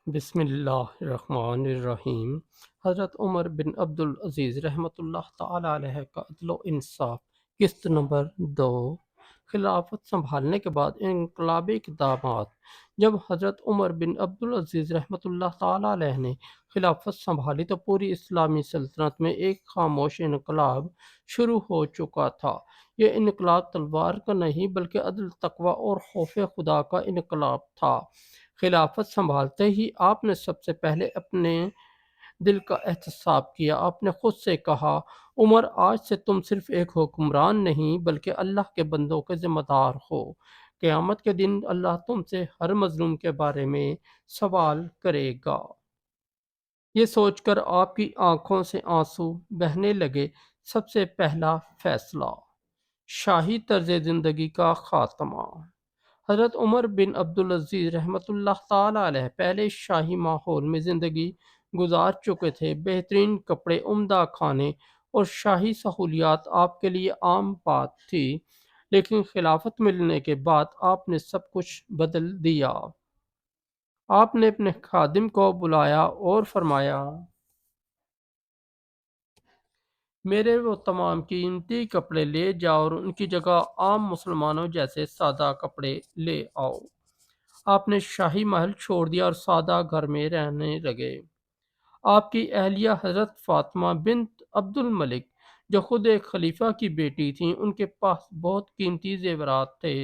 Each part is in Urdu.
بسم اللہ الرحمن الرحیم۔ حضرت عمر بن عبدالعزیز رحمۃ اللہ تعالی علیہ کا عدل و انصاف، قسط نمبر 2۔ خلافت سنبھالنے کے بعد انقلابی اقدامات۔ جب حضرت عمر بن عبدالعزیز رحمۃ اللہ تعالی علیہ نے خلافت سنبھالی تو پوری اسلامی سلطنت میں ایک خاموش انقلاب شروع ہو چکا تھا۔ یہ انقلاب تلوار کا نہیں بلکہ عدل، تقوی اور خوف خدا کا انقلاب تھا۔ خلافت سنبھالتے ہی آپ نے سب سے پہلے اپنے دل کا احتساب کیا۔ آپ نے خود سے کہا، عمر، آج سے تم صرف ایک حکمران نہیں بلکہ اللہ کے بندوں کے ذمہ دار ہو۔ قیامت کے دن اللہ تم سے ہر مظلوم کے بارے میں سوال کرے گا۔ یہ سوچ کر آپ کی آنکھوں سے آنسو بہنے لگے۔ سب سے پہلا فیصلہ، شاہی طرز زندگی کا خاتمہ۔ حضرت عمر بن عبدالعزیز رحمۃ اللہ تعالی علیہ پہلے شاہی ماحول میں زندگی گزار چکے تھے۔ بہترین کپڑے، عمدہ کھانے اور شاہی سہولیات آپ کے لیے عام بات تھی، لیکن خلافت ملنے کے بعد آپ نے سب کچھ بدل دیا۔ آپ نے اپنے خادم کو بلایا اور فرمایا، میرے وہ تمام قیمتی کپڑے لے جاؤ اور ان کی جگہ عام مسلمانوں جیسے سادہ کپڑے لے آؤ۔ آپ نے شاہی محل چھوڑ دیا اور سادہ گھر میں رہنے لگے۔ آپ کی اہلیہ حضرت فاطمہ بنت عبد الملک، جو خود ایک خلیفہ کی بیٹی تھیں، ان کے پاس بہت قیمتی زیورات تھے۔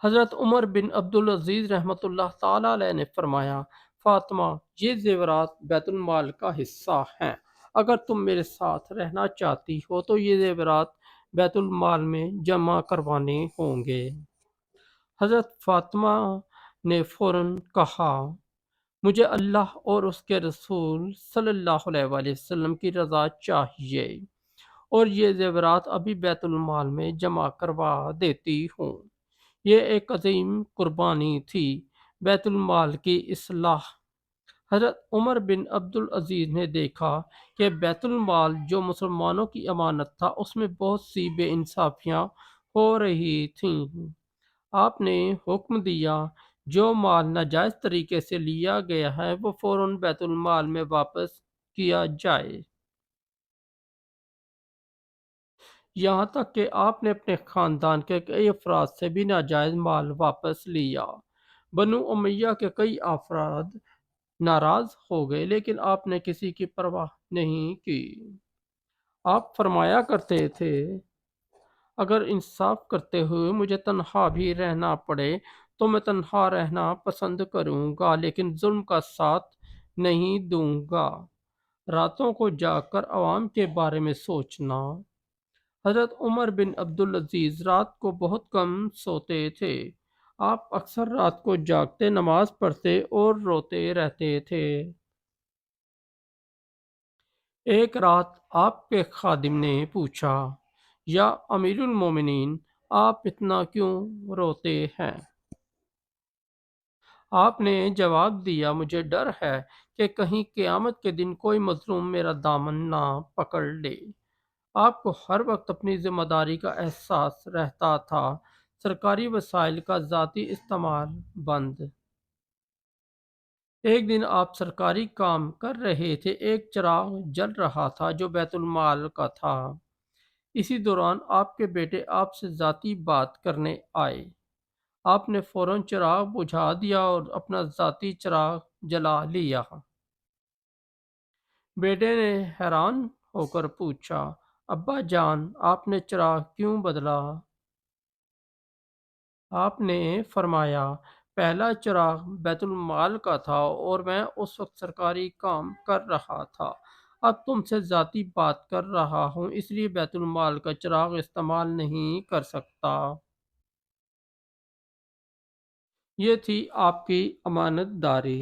حضرت عمر بن عبدالعزیز رحمۃ اللہ تعالی علیہ نے فرمایا، فاطمہ، یہ زیورات بیت المال کا حصہ ہیں۔ اگر تم میرے ساتھ رہنا چاہتی ہو تو یہ زیورات بیت المال میں جمع کروانے ہوں گے۔ حضرت فاطمہ نے فوراً کہا، مجھے اللہ اور اس کے رسول صلی اللہ علیہ وآلہ وسلم کی رضا چاہیے، اور یہ زیورات ابھی بیت المال میں جمع کروا دیتی ہوں۔ یہ ایک عظیم قربانی تھی، بیت المال کی اصلاح۔ حضرت عمر بن عبدالعزیز نے دیکھا کہ بیت المال جو مسلمانوں کی امانت تھا، اس میں بہت سی بے انصافیاں ہو رہی تھیں۔ آپ نے حکم دیا، جو مال ناجائز طریقے سے لیا گیا ہے وہ فوراً بیت المال میں واپس کیا جائے۔ یہاں تک کہ آپ نے اپنے خاندان کے کئی افراد سے بھی ناجائز مال واپس لیا۔ بنو امیہ کے کئی افراد ناراض ہو گئے، لیکن آپ نے کسی کی پرواہ نہیں کی۔ آپ فرمایا کرتے تھے، اگر انصاف کرتے ہوئے مجھے تنہا بھی رہنا پڑے تو میں تنہا رہنا پسند کروں گا، لیکن ظلم کا ساتھ نہیں دوں گا۔ راتوں کو جاگ کر عوام کے بارے میں سوچنا۔ حضرت عمر بن عبدالعزیز رات کو بہت کم سوتے تھے۔ آپ اکثر رات کو جاگتے، نماز پڑھتے اور روتے رہتے تھے۔ ایک رات آپ کے خادم نے پوچھا، یا امیر المومنین، آپ اتنا کیوں روتے ہیں؟ آپ نے جواب دیا، مجھے ڈر ہے کہ کہیں قیامت کے دن کوئی مظلوم میرا دامن نہ پکڑ لے۔ آپ کو ہر وقت اپنی ذمہ داری کا احساس رہتا تھا۔ سرکاری وسائل کا ذاتی استعمال بند۔ ایک دن آپ سرکاری کام کر رہے تھے، ایک چراغ جل رہا تھا جو بیت المال کا تھا۔ اسی دوران آپ کے بیٹے آپ سے ذاتی بات کرنے آئے۔ آپ نے فوراً چراغ بجھا دیا اور اپنا ذاتی چراغ جلا لیا۔ بیٹے نے حیران ہو کر پوچھا، ابا جان، آپ نے چراغ کیوں بدلا؟ آپ نے فرمایا، پہلا چراغ بیت المال کا تھا اور میں اس وقت سرکاری کام کر رہا تھا۔ اب تم سے ذاتی بات کر رہا ہوں، اس لیے بیت المال کا چراغ استعمال نہیں کر سکتا۔ یہ تھی آپ کی امانت داری۔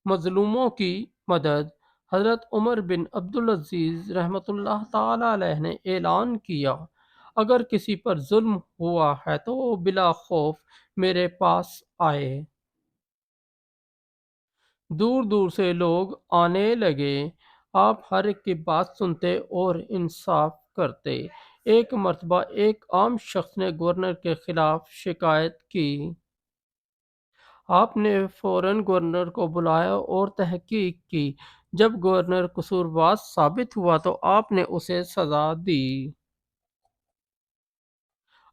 مظلوموں کی مدد۔ حضرت عمر بن عبدالعزیز رحمۃ اللہ تعالی علیہ نے اعلان کیا، اگر کسی پر ظلم ہوا ہے تو وہ بلا خوف میرے پاس آئے۔ دور دور سے لوگ آنے لگے۔ آپ ہر ایک کی بات سنتے اور انصاف کرتے۔ ایک مرتبہ ایک عام شخص نے گورنر کے خلاف شکایت کی۔ آپ نے فوراً گورنر کو بلایا اور تحقیق کی۔ جب گورنر قصوروار ثابت ہوا تو آپ نے اسے سزا دی۔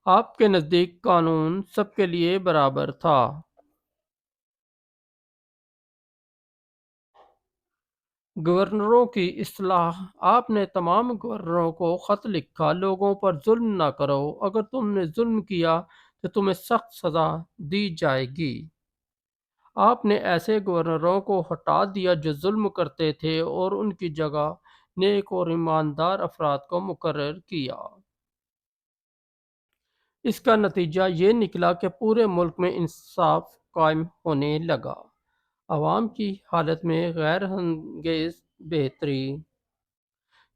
آپ کے نزدیک قانون سب کے لیے برابر تھا۔ گورنروں کی اصلاح: آپ نے تمام گورنروں کو خط لکھا، لوگوں پر ظلم نہ کرو، اگر تم نے ظلم کیا تو تمہیں سخت سزا دی جائے گی۔ آپ نے ایسے گورنروں کو ہٹا دیا جو ظلم کرتے تھے اور ان کی جگہ نیک اور ایماندار افراد کو مقرر کیا۔ اس کا نتیجہ یہ نکلا کہ پورے ملک میں انصاف قائم ہونے لگا۔ عوام کی حالت میں غیر انگیز بہتری۔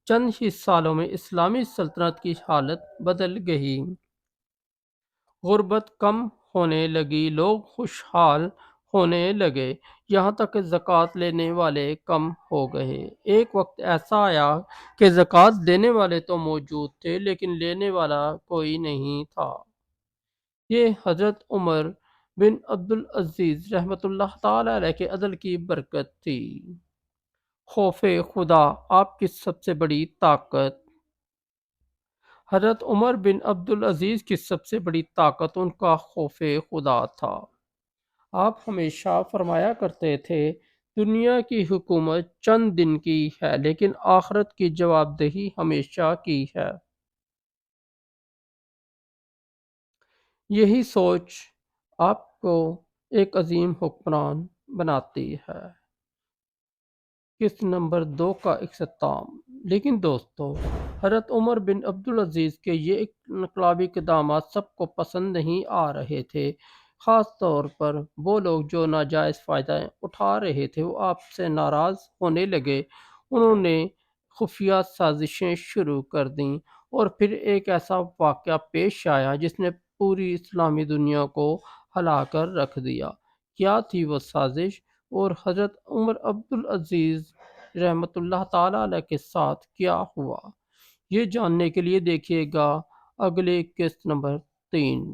چند ہی سالوں میں اسلامی سلطنت کی حالت بدل گئی۔ غربت کم ہونے لگی، لوگ خوشحال ہونے لگے، یہاں تک کہ زکوٰۃ لینے والے کم ہو گئے۔ ایک وقت ایسا آیا کہ زکوٰۃ دینے والے تو موجود تھے لیکن لینے والا کوئی نہیں تھا۔ یہ حضرت عمر بن عبدالعزیز رحمۃ اللہ تعالی علیہ کے عدل کی برکت تھی۔ خوف خدا آپ کی سب سے بڑی طاقت۔ حضرت عمر بن عبدالعزیز کی سب سے بڑی طاقت ان کا خوف خدا تھا۔ آپ ہمیشہ فرمایا کرتے تھے، دنیا کی حکومت چند دن کی ہے لیکن آخرت کی جواب دہی ہمیشہ کی ہے۔ یہی سوچ آپ کو ایک عظیم حکمران بناتی ہے۔ قسط نمبر 2 کا اختتام۔ لیکن دوستو، حضرت عمر بن عبدالعزیز کے یہ انقلابی اقدامات سب کو پسند نہیں آ رہے تھے۔ خاص طور پر وہ لوگ جو ناجائز فائدہ اٹھا رہے تھے وہ آپ سے ناراض ہونے لگے۔ انہوں نے خفیہ سازشیں شروع کر دیں اور پھر ایک ایسا واقعہ پیش آیا جس نے پوری اسلامی دنیا کو ہلا کر رکھ دیا۔ کیا تھی وہ سازش اور حضرت عمر عبدالعزیز رحمۃ اللہ تعالی علیہ کے ساتھ کیا ہوا؟ یہ جاننے کے لیے دیکھیے گا اگلے قسط نمبر 3۔